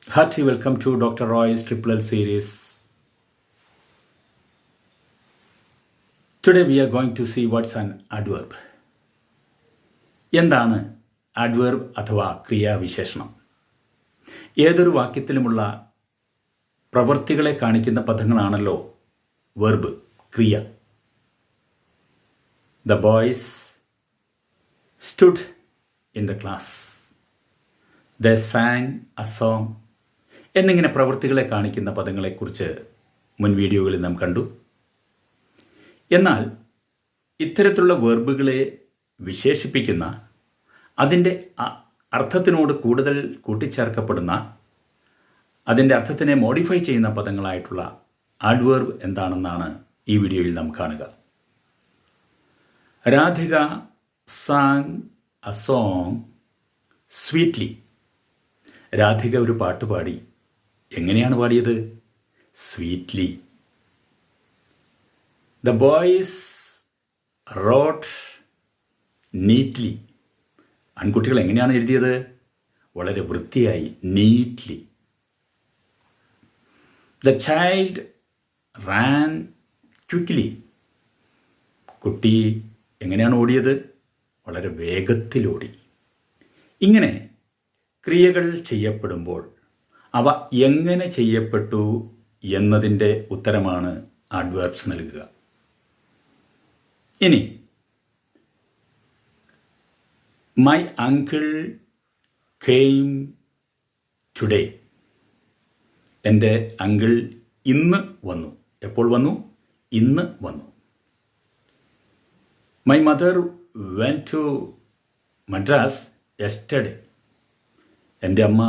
Hearty welcome to Dr. Roy's Triple L series. Today we are going to see what's an adverb. എന്താണ് adverb അഥവാ ക്രിയാവിശേഷണം? ഏതൊരു വാക്യത്തിലുമുള്ള പ്രവൃത്തികളെ കാണിക്കുന്ന പദങ്ങളാണല്ലോ verb, ക്രിയ. The boys stood in the class. They sang a song. എന്നിങ്ങനെ പ്രവൃത്തികളെ കാണിക്കുന്ന പദങ്ങളെക്കുറിച്ച് മുൻ വീഡിയോകളിൽ നാം കണ്ടു. എന്നാൽ ഇത്തരത്തിലുള്ള വെർബുകളെ വിശേഷിപ്പിക്കുന്ന, അതിൻ്റെ അർത്ഥത്തിനോട് കൂടുതൽ കൂട്ടിച്ചേർക്കപ്പെടുന്ന, അതിൻ്റെ അർത്ഥത്തിനെ മോഡിഫൈ ചെയ്യുന്ന പദങ്ങളായിട്ടുള്ള ആഡ്വേർബ് എന്താണെന്നാണ് ഈ വീഡിയോയിൽ നാം കാണുക. Radhika sang a song sweetly. Radhika ഒരു പാട്ട് പാടി. എങ്ങനെയാണ് പാടിയത്? Sweetly. The boys wrote neatly. ആൺകുട്ടികൾ എങ്ങനെയാണ് എഴുതിയത്? വളരെ വൃത്തിയായി, neatly. The child ran quickly. കുട്ടി എങ്ങനെയാണ് ഓടിയത്? വളരെ വേഗത്തിലോടി. ഇങ്ങനെ ക്രിയകൾ ചെയ്യപ്പെടുമ്പോൾ അവ എങ്ങനെ ചെയ്യപ്പെട്ടു എന്നതിൻ്റെ ഉത്തരമാണ് ആഡ്വേർബ്സ് നൽകുക. ഇനി മൈ അങ്കിൾ കെയിം ടുഡേ. എൻ്റെ അങ്കിൾ ഇന്ന് വന്നു. എപ്പോൾ വന്നു? ഇന്ന് വന്നു. My mother went to Madras yesterday. എൻ്റെ അമ്മ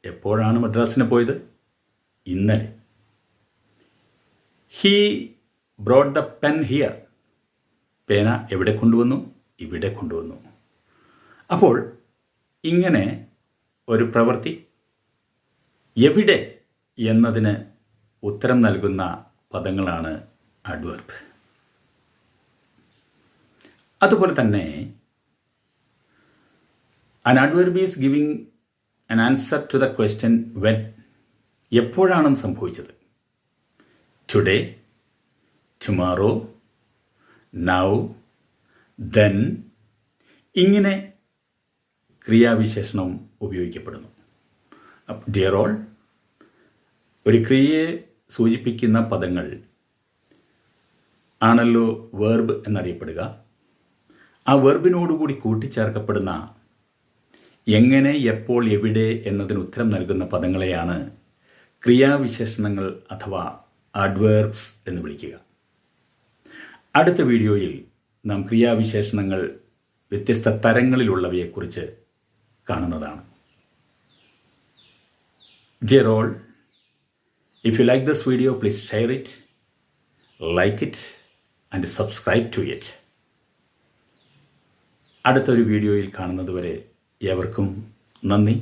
എപ്പോഴാണ് മദ്രാസിന് പോയത്? ഇന്നലെ. He brought the pen here. പേന എവിടെ കൊണ്ടുവന്നു? ഇവിടെ കൊണ്ടുവന്നു. അപ്പോൾ ഇങ്ങനെ ഒരു പ്രവൃത്തി എവിടെ എന്നതിന് ഉത്തരം നൽകുന്ന പദങ്ങളാണ് ആഡ്വേർബ്. അതുപോലെ തന്നെ an adverb is giving an answer to the question when. എപ്പോഴാണ് സംഭവിച്ചത്? Today, tomorrow, now, then. ഇങ്ങനെ ക്രിയാവിശേഷണം ഉപയോഗിക്കപ്പെടുന്നു. ഡിയർ ഓൾ, ഒരു ക്രിയയെ സൂചിപ്പിക്കുന്ന പദങ്ങൾ ആണല്ലോ വെർബ് എന്നറിയപ്പെടുക. ആ വെർബിനോടുകൂടി കൂട്ടിച്ചേർക്കപ്പെടുന്ന എങ്ങനെ, എപ്പോൾ, എവിടെ എന്നതിന് ഉത്തരം നൽകുന്ന പദങ്ങളെയാണ് ക്രിയാവിശേഷണങ്ങൾ അഥവാ ആഡ്വേർബ്സ് എന്ന് വിളിക്കുക. അടുത്ത വീഡിയോയിൽ നാം ക്രിയാവിശേഷണങ്ങൾ വ്യത്യസ്ത തരങ്ങളിലുള്ളവയെക്കുറിച്ച് കാണുന്നതാണ്. Dear all, if you like this video, please share it, like it and subscribe to it. അടുത്തൊരു വീഡിയോയിൽ കാണുന്നതുവരെ ഏവർക്കും നന്ദി.